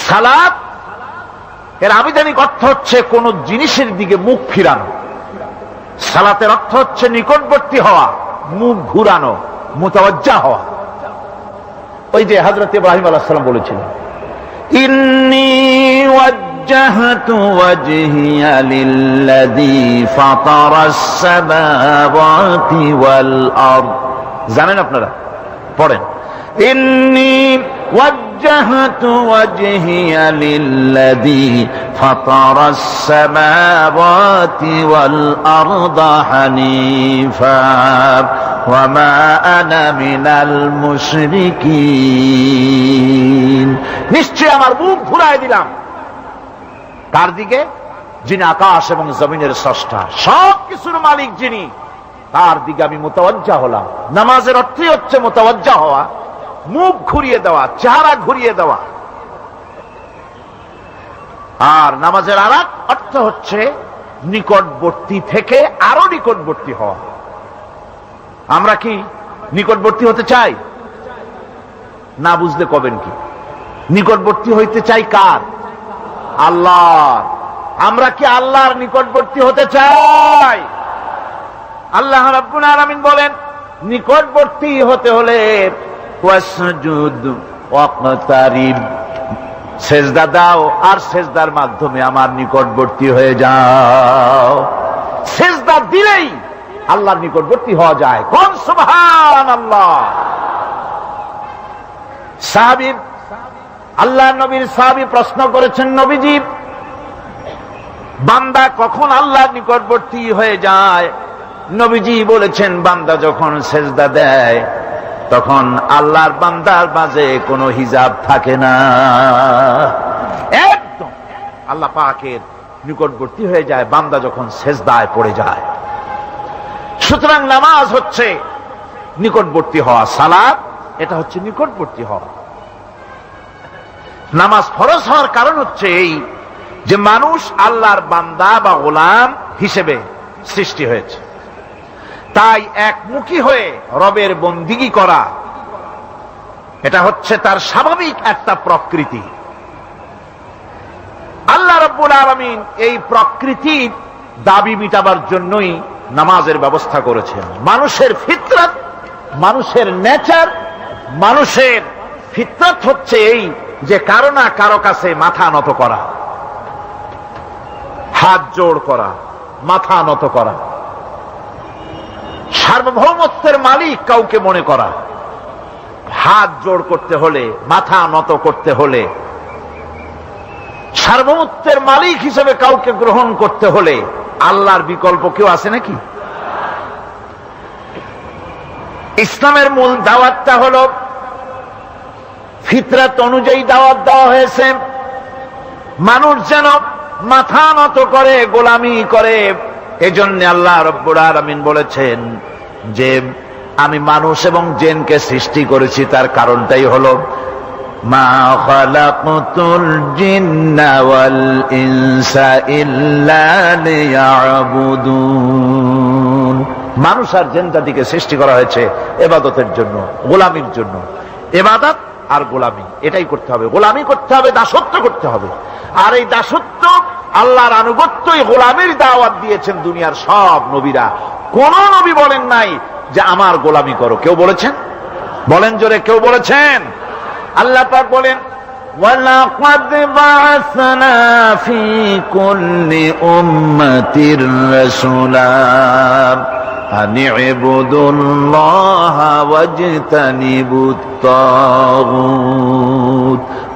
সালাত এর আবিধানিক অর্থ হচ্ছে কোন জিনিসের দিকে মুখ ফিরানো। সালাতের অর্থ হচ্ছে নিকটবর্তী হওয়া, মুখ ঘুরানো, মুতাওয়াজ্জা হওয়া। ওই যে হযরত ইব্রাহিম আলাইহিস সালাম বলেছিলেন, ইন্নী ওয়াজ্জাহতু ওয়াজহিয়া লিল্লাযী ফাতারাস সামাওয়াতি ওয়াল আরদ। জানেন আপনারা? পড়েন, ইন্নী ওয়াজ্জাহতু ওয়াজহিয়া লিল্লাযী ফাতারাস সামাওয়াতি ওয়াল আরদ হানিফা ওয়া মা আনা মিনাল মুশরিকিন। নিশ্চয় আমার মুখ ঘুরায় দিলাম কার দিকে? যিনি আকাশ এবং জমিনের স্রষ্টা, সব কিছুর মালিক যিনি, তার দিকে আমি মুতাওয়াজ্জা হলাম। নামাজের অর্থই হচ্ছে মুতাওয়াজ্জা হওয়া, মুখ ঘুরিয়ে দেওয়া, চেহারা ঘুরিয়ে দেওয়া। আর নামাজের আরেক অর্থ হচ্ছে নিকটবর্তী থেকে আরো নিকটবর্তী হওয়া। আমরা কি নিকটবর্তী হতে চাই? না বুঝলে কবেন কি? নিকটবর্তী হইতে চাই কার? আল্লাহ। আমরা কি আল্লাহর নিকটবর্তী হতে চাই? আল্লাহ রাব্বুল আলামিন বলেন, নিকটবর্তী হতে হলে ওয়াসজুদ ওয়াকতারিব, সেজদা দাও আর সেজদার মাধ্যমে আমার নিকটবর্তী হয়ে যাও। সেজদা দিলেই আল্লাহর নিকটবর্তী হওয়া যায়। কোন সুবহানাল্লাহ। সাহাবী, আল্লাহ নবীর সাহাবী প্রশ্ন করেছেন, নবীজি, বান্দা কখন আল্লাহর নিকটবর্তী হয়ে যায়? নবীজি বলেছেন, বান্দা যখন সেজদা দেয় তখন আল্লাহর বান্দার মাঝে কোনো হিজাব থাকে না, একদম আল্লাহ পাকের নিকটবর্তী হয়ে যায় বান্দা যখন সেজদায় পড়ে যায়। সুতরাং নামাজ হচ্ছে নিকটবর্তী হওয়া, সালাত এটা হচ্ছে নিকটবর্তী হওয়া। নামাজ ফরজ হওয়ার কারণ হচ্ছে এই যে মানুষ আল্লাহর বান্দা বা গোলাম হিসেবে সৃষ্টি হয়েছে, তাই একমুখী হয়ে রবের বন্দিগি করা এটা হচ্ছে তার স্বাভাবিক একটা প্রকৃতি। আল্লাহ রাব্বুল আলামিন এই প্রকৃতির দাবি মিটাবার জন্যই নামাজের ব্যবস্থা করেছেন। মানুষের ফিতরত, মানুষের নেচার, মানুষের ফিতরত হচ্ছে এই যে কারো না কারো কাছে মাথা নত করা, হাত জোড় করা, মাথা নত করা, সার্বভৌমত্বের মালিক কাউকে মনে করা। হাত জোড় করতে হলে, মাথা নত করতে হলে, সার্বভৌমত্বের মালিক হিসেবে কাউকে গ্রহণ করতে হলে আল্লাহর বিকল্প কেউ আছে নাকি? ইসলামের মূল দাওয়াতটা হলো ফিতরাত অনুযায়ী দাওয়াত দেওয়া হয়েছে, মানুষ যেন মাথা নত করে, গোলামি করে। এজন্য আল্লাহ রাব্বুল আলামিন বলেছেন যে আমি মানুষ এবং জিনকে সৃষ্টি করেছি, তার কারণটাই হলো মা খালাকতুল জিন্না ওয়াল ইনসা ইল্লা লিয়াবুদুন। মানুষ আর জিন জাতিকে সৃষ্টি করা হয়েছে ইবাদতের জন্য, গোলামির জন্য। ইবাদত আর গোলামি এটাই করতে হবে, গোলামি করতে হবে, দাসত্ব করতে হবে। আর এই দাসত্ব, আল্লাহর আনুগত্যই গোলামির দাওয়াত দিয়েছেন দুনিয়ার সব নবীরা। কোন নবী বলেন নাই যে আমার গোলামি করো। কেউ বলেছেন? বলেন জোরে, কেউ বলেছেন? আল্লাহ পাক বলেন, ওয়ালাকাদ বা'আসনা ফি কুল্লি উম্মাতির রাসূলা আন ইবুদুল্লাহা ওয়াজতানিবুত তাগুত।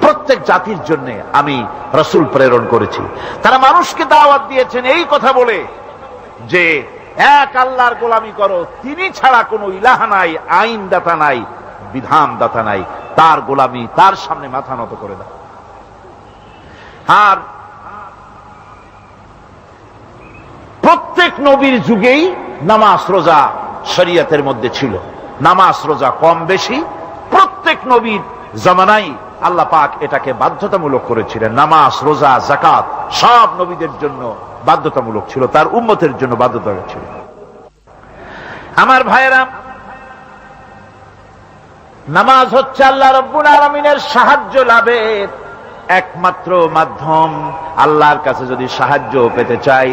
প্রত্যেক জাতির জন্য আমি রাসূল প্রেরণ করেছি, তারা মানুষকে দাওয়াত দিয়েছেন এই কথা বলে যে এক আল্লাহর গোলামি করো, তিনি ছাড়া কোনো ইলাহ নাই, আইন দাতা নাই, বিধান দাতা নাই, তার গোলামি, তার সামনে মাথা নত করে দাও। আর প্রত্যেক নবীর যুগেই নামাজ রোজা শরীয়তের মধ্যে ছিল। নামাজ রোজা কম বেশি প্রত্যেক নবীর জামানায় আল্লাহ পাক এটাকে বাধ্যতামূলক করেছিলেন। নামাজ, রোজা, যাকাত সব নবীদের জন্য বাধ্যতামূলক ছিল, তার উম্মতের জন্য বাধ্যতামূলক ছিল। আমার ভাইয়েরা, নামাজ হচ্ছে আল্লাহ রাব্বুল আলামিনের সাহায্য লাভের একমাত্র মাধ্যম। আল্লাহর কাছে যদি সাহায্য পেতে চাই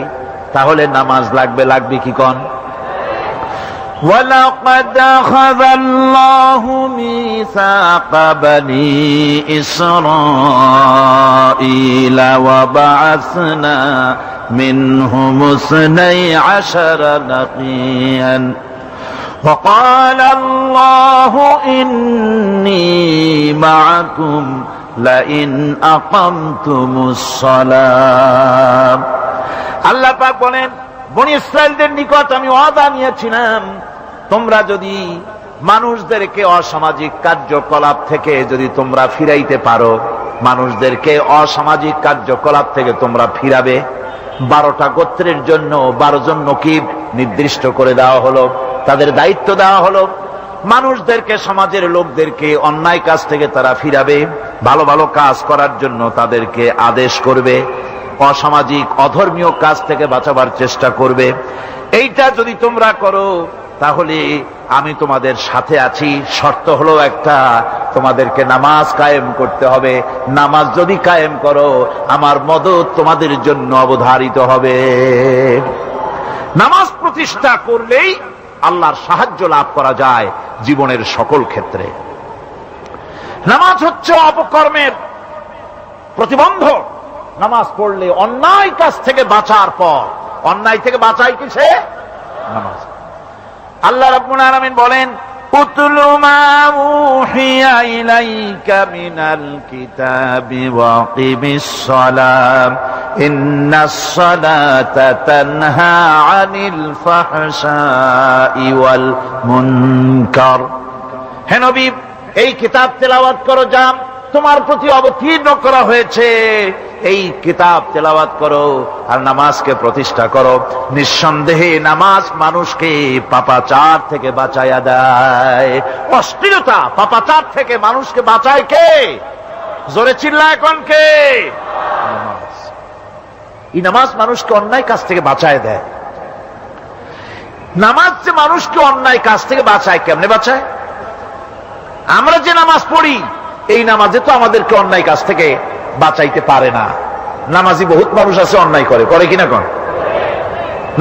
তাহলে নামাজ লাগবে। লাগবে কি কোন? وَلَقَدْ أَخَذَ اللَّهُ مِيثَاقَ بَنِي إِسْرَائِيلَ وَبَعَثْنَا مِنْهُمُ 12 نَقِيًّا وَقَالَ اللَّهُ إِنِّي مَعَكُمْ لَئِنْ أَقَمْتُمُ الصَّلَاةَ। আল্লাহ পাক বলেন, বনি ইসরাইলদের নিকট আমি ওয়াদা নিয়েছিলাম, তোমরা যদি মানুষদেরকে অসামাজিক কার্যকলাপ থেকে যদি তোমরা ফিরাইতে পারো, মানুষদেরকে অসামাজিক কার্যকলাপ থেকে তোমরা ফিরাবে। 12টা গোত্রের জন্য 12 জন নকিব নির্দিষ্ট করে দেওয়া হলো, তাদের দায়িত্ব দেওয়া হলো। মানুষদেরকে, সমাজের লোকদেরকে অন্যায় কাজ থেকে তারা ফিরাবে, ভালো ভালো কাজ করার জন্য তাদেরকে আদেশ করবে, অসামাজিক অধর্মীয় কাজ থেকে বাঁচাবার চেষ্টা করবে। এইটা যদি তোমরা করো তাহলে আমি তোমাদের সাথে আছি। শর্ত হলো একটা, তোমাদেরকে নামাজ কায়েম করতে হবে। নামাজ যদি কায়েম করো আমার মদদ তোমাদের জন্য অবধারিত হবে। নামাজ প্রতিষ্ঠা করলেই আল্লাহর সাহায্য লাভ করা যায় জীবনের সকল ক্ষেত্রে। নামাজ হচ্ছে অপকর্মের প্রতিবন্ধক। নামাজ পড়লে অন্যায় কাজ থেকে বাঁচার পর, অন্যায় থেকে বাঁচাই কিসে? নামাজ। আল্লাহ রাব্বুল আলামিন বলেন, উতলু মা উহিয়া ইলাইকা মিনাল কিতাবি ওয়া আকিমিস সালাম ইন্নাস সালাতা তানহা আনিল ফাহশাই ওয়াল মুনকার। হে নবী, এই কিতাব তেলাওয়াত করো যা তোমার প্রতি অবতীর্ণ করা হয়েছে, এই কিতাব তেলাওয়াত করো আর নামাজকে প্রতিষ্ঠা করো। নিঃসন্দেহে নামাজ মানুষকে পাপাচার থেকে বাঁচায়া দেয়। অশ্লীলতা, পাপাচার থেকে মানুষকে বাঁচায় কে? জোরে চিল্লা এখন কে? নামাজ। এই নামাজ মানুষকে অন্যায় কাজ থেকে বাঁচায় দেয়। নামাজ যে মানুষকে অন্যায় কাজ থেকে বাঁচায়, কেমনে বাঁচায়? আমরা যে নামাজ পড়ি এই নামাজে তো আমাদেরকে অন্যায় কাজ থেকে বাঁচাইতে পারে না। নামাজি বহুত মানুষ আছে অন্যায় করে, করে কিনা? কোন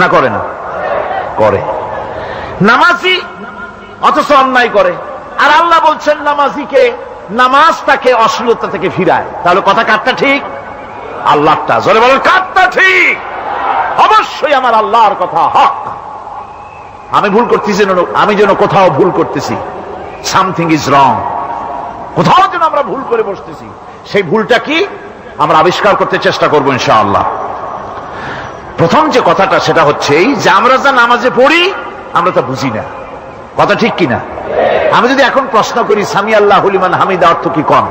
না করে না? করে। নামাজি অথচ অন্যায় করে। আর আল্লাহ বলছেন নামাজিকে, নামাজ তাকে অশ্লীলতা থেকে ফিরায়। তাহলে কথা কারটা ঠিক? আল্লাহটা। জোরে বলেন, কারটা ঠিক? অবশ্যই আমার আল্লাহর কথা হক। আমি ভুল করতেছি, আমি যেন কোথাও ভুল করতেছি, সামথিং ইজ রং, কোথাও যেন আমরা ভুল করে বসতেছি, সেই ভুলটা কি আমরা আবিষ্কার করতে চেষ্টা করবো ইনশাআল্লাহ। প্রথম যে কথাটা সেটা হচ্ছে এই যে আমরা যা নামাজে পড়ি আমরা তা বুঝি না। কথা ঠিক কিনা? আমি যদি এখন প্রশ্ন করি সামি আল্লাহু লিমান হামিদা অর্থ কি কোন,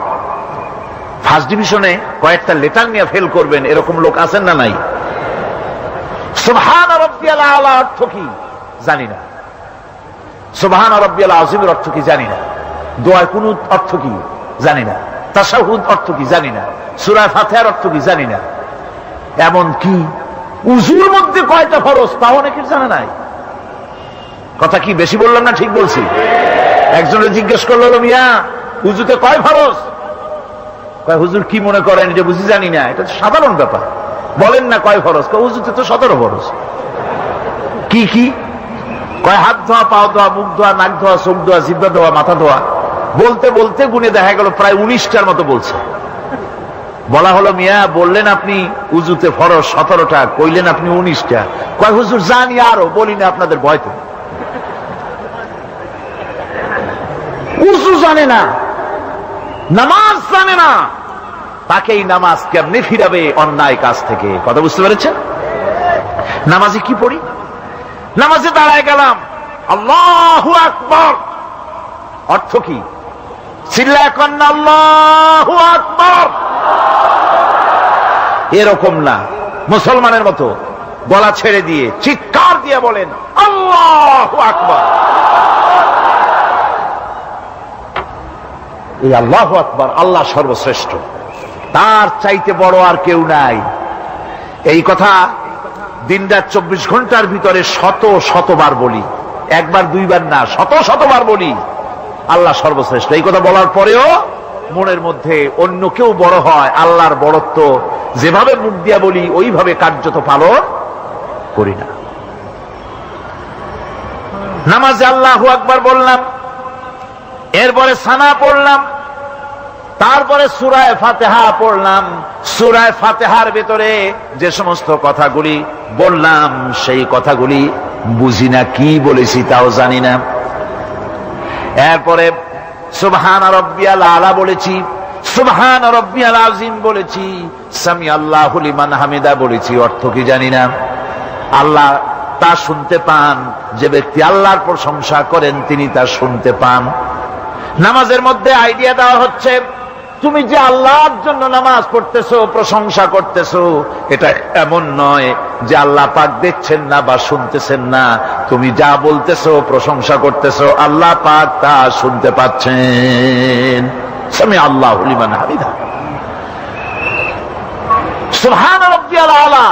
ফার্স্ট ডিভিশনে কয়েকটা লেটার নিয়ে ফেল করবেন এরকম লোক আছেন না নাই? সুবহান রাব্বিয়াল আলা অর্থ কি জানি না, সুবহান রাব্বিয়াল আযীমের অর্থ কি জানি না, দোয়া কুনুত অর্থ কি জানি না, তাশাহুদ অর্থ কি জানি না, সূরা ফাতিহার অর্থ কি জানি না। এমন কি উযুর মধ্যে কয়টা ফরজ তাও অনেকের জানা নাই। কথা কি বেশি বললাম না ঠিক বলছি? একজনের জিজ্ঞেস করলো, মিয়া উযুতে কয় ফরজ? কয় হুজুর কি মনে করেন এটা বুঝি জানি না, এটা তো সাধারণ ব্যাপার, বলেন না কয় ফরজ? কয় উযুতে তো 17 ফরজ। কি কি? কয় হাত ধোয়া, পাও ধোয়া, মুখ ধোয়া, নাক ধোয়া, চোখ ধোয়া, জিহ্বা ধোয়া, মাথা ধোয়া। বলতে বলতে গুনে দেখা গেল প্রায় 19টার মতো বলছে। বলা হলো, মিয়া বললেন আপনি উযুতে ফরজ 17টা, কইলেন আপনি 19টা। কয় হুজুর জানি আরো, বলি না আপনাদের ভয়তে। উযু জানে না, নামাজ জানে না, তাকে এই নামাজ কেমনে ফিরাবে অন্যায় কাজ থেকে? কথা বুঝতে পেরেছেন? নামাজে কি পড়ি? নামাজে দাঁড়ায় গেলাম, আল্লাহু আকবার অর্থ কি? চিল্লায় কন্যা আল্লাহু আকবার। এরকম না, মুসলমানের মতো গলা ছেড়ে দিয়ে চিৎকার দিয়ে বলেন আল্লাহু আকবার। এই আল্লাহু আকবার, আল্লাহ সর্বশ্রেষ্ঠ, তার চাইতে বড় আর কেউ নাই। এই কথা দিনরাত 24 ঘন্টার ভিতরে শত শতবার বলি, একবার দুইবার না, শত শতবার বলি আল্লাহ সর্বশ্রেষ্ঠ। এই কথা বলার পরেও মনের মধ্যে অন্য কেউ বড় হয়, আল্লাহর বড়ত্ব যেভাবে মুখ দিয়া বলি ওইভাবে কার্যত পালন করি না। নামাজে আল্লাহু আকবার বললাম, এরপরে সানা পড়লাম, তারপরে সূরা ফাতিহা পড়লাম। সূরা ফাতিহার ভিতরে যে সমস্ত কথাগুলি বললাম সেই কথাগুলি বুঝি না, কি বলেছি তাও জানি না। এরপরে সুবহান রাব্বিয়াল আলা বলেছি, সুবহান রাব্বিয়াল আযীম বলেছি, সামি আল্লাহু লিমান হামিদা বলেছি, অর্থ কি জানি না। আল্লাহ তা শুনতে পান, যে ব্যক্তি আল্লাহর প্রশংসা করেন তিনি তা শুনতে পান। নামাজের মধ্যে আইডিয়া দেওয়া হচ্ছে, তুমি যে আল্লাহর জন্য নামাজ পড়তেছো, প্রশংসা করতেছো, এটা এমন নয় যে আল্লাহ পাক দেখছেন না বা শুনতেছেন না। তুমি যা বলতেছো, প্রশংসা করতেছো, আল্লাহ পাক তা শুনতে পাচ্ছেন। সামি আল্লাহু লিমান হামিদা, সুবহান রাব্বিয়াল আলা।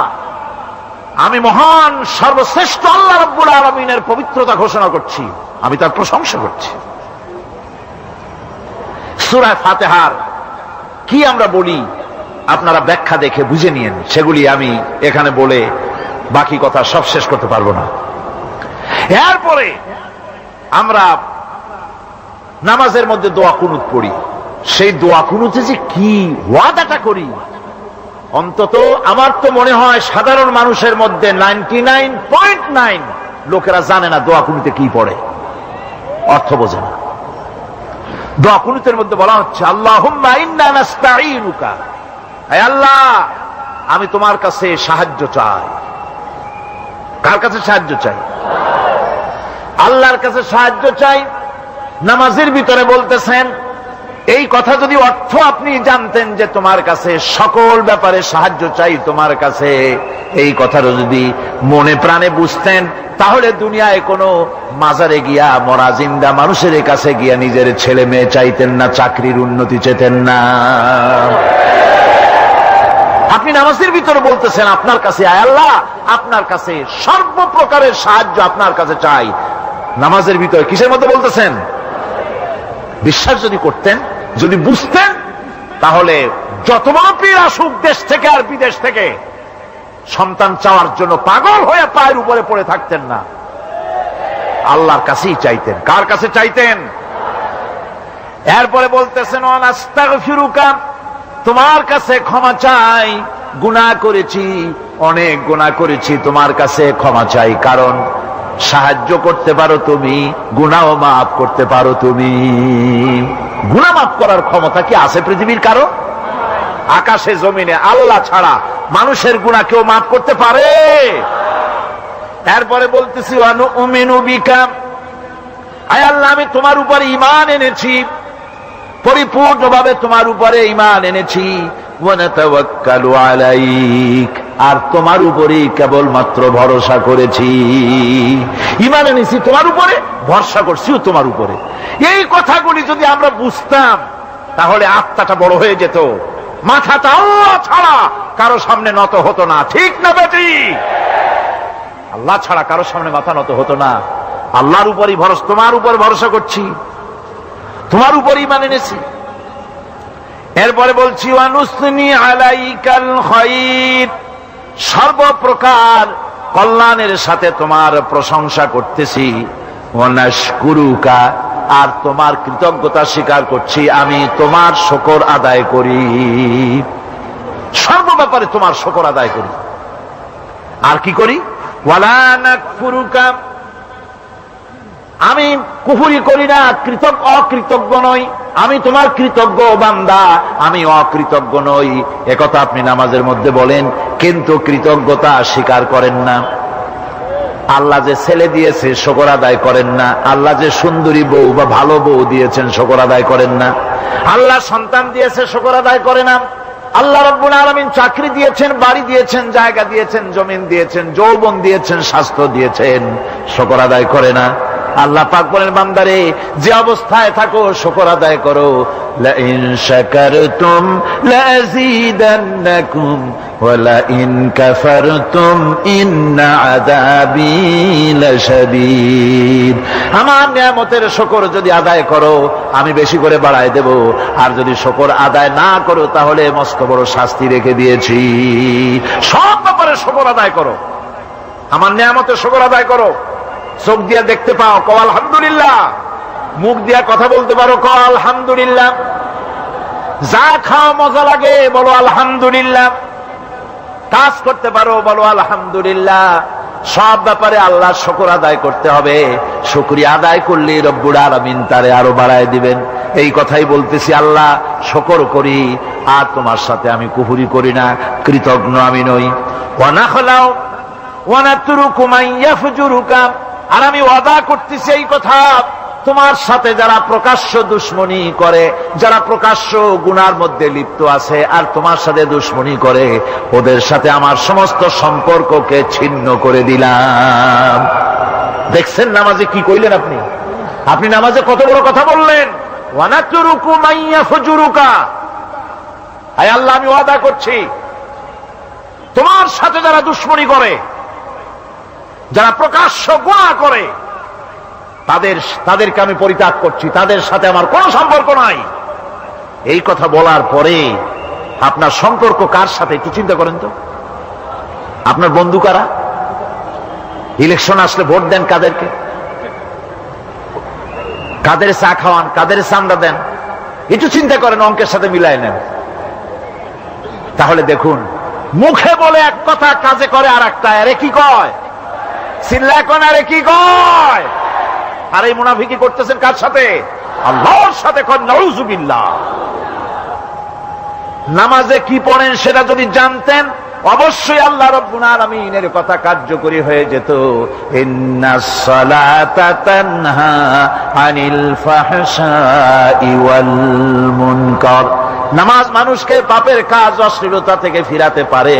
আমি মহান সর্বশ্রেষ্ঠ আল্লাহ রাব্বুল আলামিনের পবিত্রতা ঘোষণা করছি, আমি তার প্রশংসা করছি। সূরা ফাতিহার কি আমরা বলি আপনারা ব্যাখ্যা দেখে বুঝে নিয়েন, সেগুলি আমি এখানে বলে বাকি কথা সব শেষ করতে পারবো না। এরপরে আমরা নামাজের মধ্যে দোয়া কুনুত পড়ি। সেই দোয়া কুনুতে যে কি ওয়াদাটা করি, অন্তত আমার তো মনে হয় সাধারণ মানুষের মধ্যে 99.9 লোকেরা জানে না দোয়া কুনুতে কি পড়ে, অর্থ বোঝে না। দোয়া কুনুতের মধ্যে বলা হচ্ছে, আল্লাহুম্মা ইন্না নাস্তাঈনুকা, হে আল্লাহ আমি তোমার কাছে সাহায্য চাই। কার কাছে সাহায্য চাই? আল্লাহর কাছে সাহায্য চাই। নামাজের ভিতরে বলতেছেন, এই কথা যদি অর্থ আপনি জানতেন যে তোমার কাছে সকল ব্যাপারে সাহায্য চাই তোমার কাছে, এই কথাটা যদি মনে প্রাণে বুঝতেন, তাহলে দুনিয়ায় কোনো মাজারে গিয়া মরা জিন্দা মানুষের কাছে গিয়া নিজের ছেলে মেয়ে চাইতেন না, চাকরির উন্নতি চেতেন না। আপনি নামাজের ভিতরে বলতেছেন আপনার কাছে, আয় আল্লাহ আপনার কাছে সর্বপ্রকারের সাহায্য আপনার কাছে চাই। নামাজের ভিতরে কিসের মধ্যে বলতেছেন? বিশ্বাস যদি করতেন, যদি বুঝতেন, তাহলে যত বড় পীর আসুক দেশ থেকে আর বিদেশ থেকে, সন্তান চাওয়ার জন্য পাগল হয়ে পায়ের উপরে পড়ে থাকতেন না, আল্লাহর কাছেই চাইতেন। কার কাছে চাইতেন? এরপরে বলতেছেন, আস্তাগফিরুকা, তোমার কাছে ক্ষমা চাই, গুনাহ করেছি, অনেক গুনাহ করেছি, তোমার কাছে ক্ষমা চাই, কারণ সাহায্য করতে পারো তুমি, গুনাহ মাফ করতে পারো তুমি। গুনাহ মাফ করার ক্ষমতা কি আছে পৃথিবীর কারো? আকাশে জমিনে আল্লাহ ছাড়া মানুষের গুনাহ কেউ মাফ করতে পারে? এরপরে বলতেছি, অনুমিনু বিকা, আয় আল্লাহ আমি তোমার উপরে ঈমান এনেছি, পরিপূর্ণভাবে তোমার উপরে ঈমান এনেছি, ওয়া নাতাওয়াক্কালু আলাইক, আর তোমার উপরেই কেবলমাত্র ভরসা করেছি। ঈমান এনেছি তোমার উপরে, ভরসা করছিও তোমার উপরে। এই কথাগুলি যদি আমরা বুঝতাম, তাহলে আত্মাটা বড় হয়ে যেত, মাথাটা আল্লাহ ছাড়া কারো সামনে নত হতো না। ঠিক না বেটি? আল্লাহ ছাড়া কারো সামনে মাথা নত হতো না। আল্লাহর উপরই ভরসা, তোমার উপর ভরসা করছি, তোমার উপর ঈমান এনেছি। এরপরে বলছি, ওয়ানুসনি আলাইকাল খায়র, সর্বপ্রকার কল্যাণের সাথে তোমার প্রশংসা করতেছি। ওয়ানাশকুরুকা, আর তোমার কৃতজ্ঞতা স্বীকার করছি, আমি তোমার শুকর আদায় করি, সর্ব ব্যাপারে তোমার শুকর আদায় করি। আর কি করি? ওয়ালা নাকফুরুকা, আমি কুফরি করি না, অকৃতজ্ঞ নই, আমি তোমার কৃতজ্ঞ বান্দা, আমি অকৃতজ্ঞ নই। একথা আপনি নামাজের মধ্যে বলেন, কিন্তু কৃতজ্ঞতা স্বীকার করেন না। আল্লাহ যে ছেলে দিয়েছে শুকর আদায় করেন না, আল্লাহ যে সুন্দরী বউ বা ভালো বউ দিয়েছেন শুকর আদায় করেন না, আল্লাহ সন্তান দিয়েছে শুকর আদায় করে না, আল্লাহ রাব্বুল আলামিন চাকরি দিয়েছেন, বাড়ি দিয়েছেন, জায়গা দিয়েছেন, জমিন দিয়েছেন, যৌবন দিয়েছেন, স্বাস্থ্য দিয়েছেন, শুকর আদায় করে না। আল্লাহ পাক বলেন, বান্দারে যে অবস্থায় থাকো শুকর আদায় করো। লাইন শাকারতুম লাযীদান্নাকুম ওয়া লাইন কাফারতুম ইন্না আযাবী লাশাদীদ। আমার নিয়ামতের শুকর যদি আদায় করো আমি বেশি করে বাড়ায় দেব, আর যদি শুকর আদায় না করো তাহলে মস্ত বড় শাস্তি রেখে দিয়েছি। সব ব্যাপারে শুকর আদায় করো, আমার নিয়ামতের শুকর আদায় করো। চোখ দিয়া দেখতে পাও, কও আলহামদুলিল্লাহ। মুখ দিয়া কথা বলতে পারো, কও আলহামদুলিল্লাহ। যা খাও মজা লাগে বলো আলহামদুলিল্লাহ। কাজ করতে পারো বলো আলহামদুলিল্লাহ। সব ব্যাপারে আল্লাহর শুকর আদায় করতে হবে। শুকরিয়া আদায় করলে রব্বুল আলামিন তারে আরো বাড়ায় দিবেন। এই কথাই বলতেছি, আল্লাহ শুকর করি আর তোমার সাথে আমি কুফরি করি না, কৃতজ্ঞ আমি নই। ওয়া নাখলাউ ওয়া নাতরুকু মান ইয়াফজুরুকা, আর আমি ওয়াদা করতেছি এই কথা, তোমার সাথে যারা প্রকাশ্য দুশমনি করে, যারা প্রকাশ্য গুনার মধ্যে লিপ্ত আছে আর তোমার সাথে দুশমনি করে, ওদের সাথে আমার সমস্ত সম্পর্ককে ছিন্ন করে দিলাম। দেখছেন নামাজে কি কইলেন আপনি? আপনি নামাজে কত বড় কথা বললেন। ওয়া নাতরুকু মান ইয়াফজুরুকা, আয় আল্লাহ আমি ওয়াদা করছি তোমার সাথে যারা দুশমনি করে, যারা প্রকাশ্য গুনাহ করে, তাদেরকে আমি পরিত্যাগ করছি, তাদের সাথে আমার কোনো সম্পর্ক নাই। এই কথা বলার পরে আপনার সম্পর্ক কার সাথে একটু চিন্তা করেন তো। আপনার বন্ধু কারা? ইলেকশন আসলে ভোট দেন কাদেরকে? কাদের চা খাওয়ান, কাদের চামড়া দেন? একটু চিন্তা করেন, অঙ্কের সাথে মিলাই নেন। তাহলে দেখুন, মুখে বলে এক কথা, কাজে করে আর একটা। আরে কি কয়? চিল্লা কোন? আরে কি কয়? আর এই মুনাফিকি করতেছেন কার সাথে? আল্লাহর সাথে। নাউযুবিল্লাহ। নামাজে কি পড়েন সেটা যদি জানতেন, অবশ্যই আল্লাহ রাব্বুল আলামিনের কথা কার্যকরী হয়ে যেত। ইন্নাস সালাতা তানহা আনিল ফাহশাই ওয়াল মুনকার। নামাজ মানুষকে পাপের কাজ, অশ্লীলতা থেকে ফিরাতে পারে।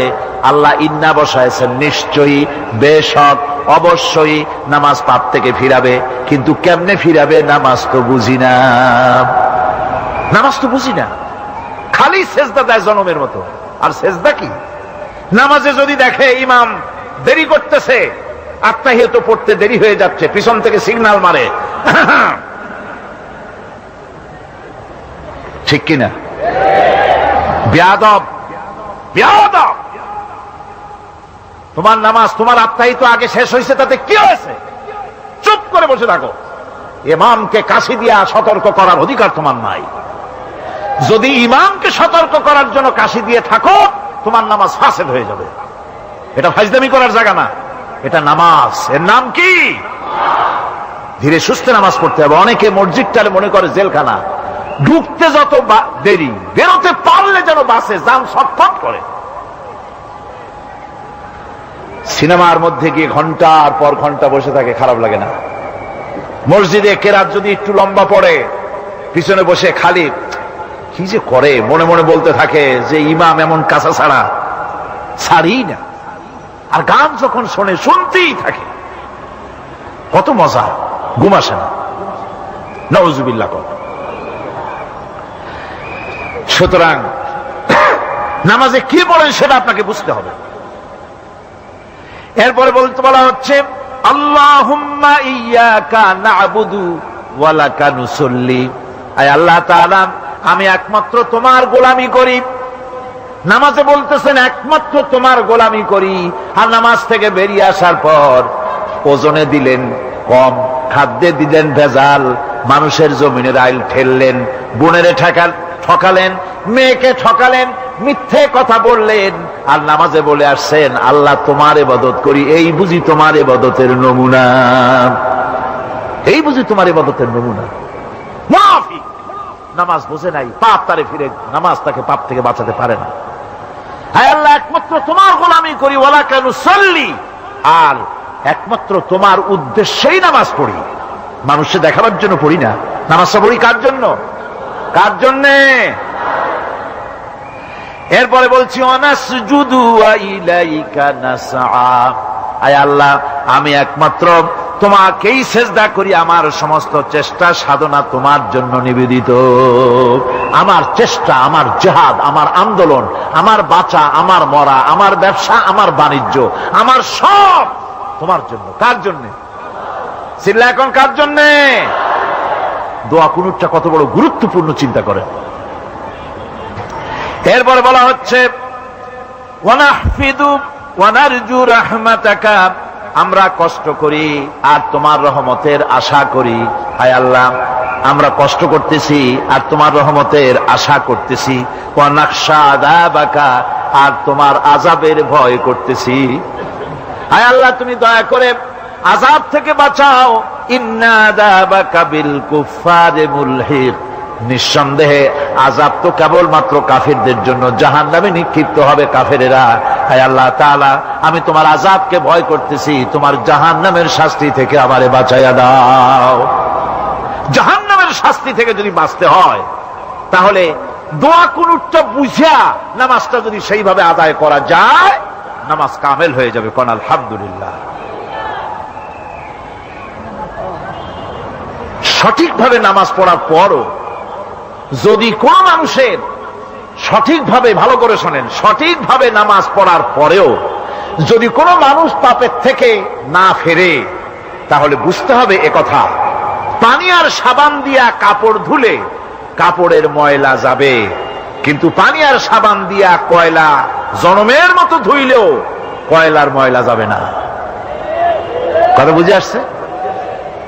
আল্লাহ ইন্না বসায়ছেন, নিশ্চয়ই, বেশক, অবশ্যই নামাজ পাপ থেকে ফিরাবে। কিন্তু কেমনে ফিরাবে নামাজ তো বুঝি না। নামাজ তো বুঝি না, খালি সেজদা দেয় জনমের মতো। আর সেজদা কি? নামাজে যদি দেখে ইমাম দেরি করতেছে, আত্তাহিয়াত পড়তে দেরি হয়ে যাচ্ছে, পিছন থেকে সিগন্যাল মারে, ঠিক কিনা? বেয়াদব, বেয়াদব। তোমার নামাজ, তোমার আত্তাহিয়াত আগে শেষ হয়েছে, তাতে কি হয়েছে? চুপ করে বসে থাকো। ইমামকে কাশি দিয়া সতর্ক করার অধিকার তোমার নাই। যদি ইমামকে সতর্ক করার জন্য কাশি দিয়ে থাকো, তোমার নামাজ ফাসেদ হয়ে যাবে। এটা ফাজলামি করার জায়গা না, এটা নামাজ। এর নাম কি? ধীরে সুস্থে নামাজ পড়তে হবে। অনেকে মসজিদটারে মনে করে জেলখানা। ঢুকতে যত দেরি, বেরোতে পারলে যেন বাসে যান ছটফট করে। সিনেমার মধ্যে গিয়ে ঘন্টার পর ঘন্টা বসে থাকে, খারাপ লাগে না? মসজিদে কেরাত যদি একটু লম্বা পড়ে, পিছনে বসে খালি কি যে করে মনে মনে বলতে থাকে যে ইমাম এমন কাঁচা ছাড়া ছাড়ি না। আর গান যখন শোনে, শুনতেই থাকে, কত মজা, ঘুম আসে না। নাউযুবিল্লাহ। সুতরাং নামাজে কি বলেন সেটা আপনাকে বুঝতে হবে। এরপরে বলতে বলা হচ্ছে, আল্লাহুম্মা ইয়্যাকা না'বুদু ওয়া লাকা নুসাল্লি। আয় আল্লাহ তাআলা, আমি একমাত্র তোমার গোলামি করি। নামাজে বলতেছেন একমাত্র তোমার গোলামি করি। আর নামাজ থেকে বেরিয়ে আসার পর ওজনে দিলেন কম, খাদ্যে দিলেন ভেজাল, মানুষের জমিনের আইল ঠেললেন, বোনেরে ঠকালেন, মেয়েকে ঠকালেন, মিথ্যে কথা বললেন, আর নামাজে বলে আসছেন আল্লাহ তোমার ইবাদত করি। এই বুঝি তোমার ইবাদতের নমুনা? এই বুঝি তোমার ইবাদতের নমুনা? মুনাফিক। নামাজ বোঝে নাই, পাপ তারে ফিরে, নামাজ তাকে পাপ থেকে বাঁচাতে পারে না। হায় আল্লাহ, একমাত্র তোমার গোলামি করি, ওয়া লাকা নুসাল্লি, আর একমাত্র তোমার উদ্দেশ্যেই নামাজ পড়ি। মানুষকে দেখাবার জন্য পড়ি না। নামাজটা পড়ি কার জন্য? কার জন্যে? এরপরে বলছি, ওয়ানাসজুদু ওয়া ইলাইকা নাসআ। আয় আল্লাহ, আমি একমাত্র তোমাকেই সেজদা করি, আমার সমস্ত চেষ্টা সাধনা তোমার জন্য নিবেদিত। আমার চেষ্টা, আমার জিহাদ, আমার আন্দোলন, আমার বাঁচা, আমার মরা, আমার ব্যবসা, আমার বাণিজ্য, আমার সব তোমার জন্য। কার জন্য? চিল্লা এখন কার জন্য? দোয়া কুনুতটা কত বড় গুরুত্বপূর্ণ চিন্তা করেন। এরপরে বলা হচ্ছে ওয়ানাহফিদু ওয়ানারজু রাহমাতাকা, আমরা কষ্ট করি আর তোমার রহমতের আশা করি। হায় আল্লাহ, আমরা কষ্ট করতেছি আর তোমার রহমতের আশা করতেছি। ওয়ানাখশা আযাবাকা, আর তোমার আযাবের ভয় করতেছি। হায় আল্লাহ, তুমি দয়া করে আযাব থেকে বাঁচাও। ইন্না আযাবাকা বিল কুফফারি মুলহিক, নিঃসন্দেহে আযাব তো কেবলমাত্র কাফেরদের জন্য, জাহান্নামে নিক্ষিপ্ত হবে কাফেরেরা। হায় আল্লাহ তাআলা, আমি তোমার আযাবকে ভয় করতেছি, তোমার জাহান্নামের শাস্তি থেকে আমারে বাঁচাইয়া দাও। জাহান্নামের শাস্তি থেকে যদি বাঁচতে হয়, তাহলে দোয়া কুনুতটা বুঝা নামাজটা যদি সেইভাবে আদায় করা যায়, নামাজ কামেল হয়ে যাবে। কোন আলহামদুলিল্লাহ। সঠিকভাবে নামাজ পড়ার পরও যদি কোন মানুষের সঠিকভাবে, ভালো করে শোনেন, সঠিকভাবে নামাজ পড়ার পরেও যদি কোন মানুষ পাপের থেকে না ফেরে, তাহলে বুঝতে হবে একথা, পানি আর সাবান দিয়া কাপড় ধুলে কাপড়ের ময়লা যাবে, কিন্তু পানি আর সাবান দিয়া কয়লা জনমের মতো ধুইলেও কয়লার ময়লা যাবে না। কথা বুঝে আসছে?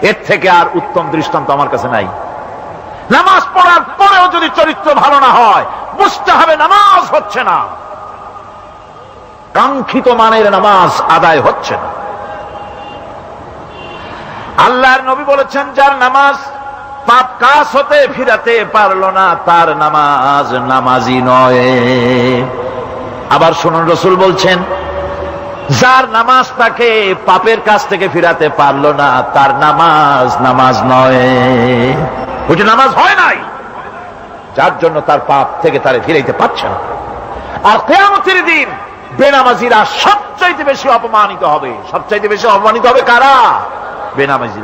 এর থেকে আর উত্তম দৃষ্টান্ত আমার কাছে নাই। নামাজ পড়ার পরেও যদি চরিত্র ভালো না হয়, বুঝতে হবে নামাজ হচ্ছে না, কাঙ্ক্ষিত মানের নামাজ আদায় হচ্ছে না। আল্লাহর নবী বলেছেন, যার নামাজ পাপ কাজ হতে ফিরাতে পারলো না, তার নামাজ নামাজি নয়। আবার শুনুন, রাসূল বলছেন, যার নামাজ তাকে পাপের কাছ থেকে ফিরাতে পারলো না, তার নামাজ নামাজ নয়। ওইটা নামাজ হয় নাই, যার জন্য তার পাপ থেকে তারে ফিরাইতে পারছে না। আর কিয়ামতের দিন বেনামাজিরা সবচাইতে বেশি অপমানিত হবে। সবচাইতে বেশি অপমানিত হবে কারা? বেনামাজিরা।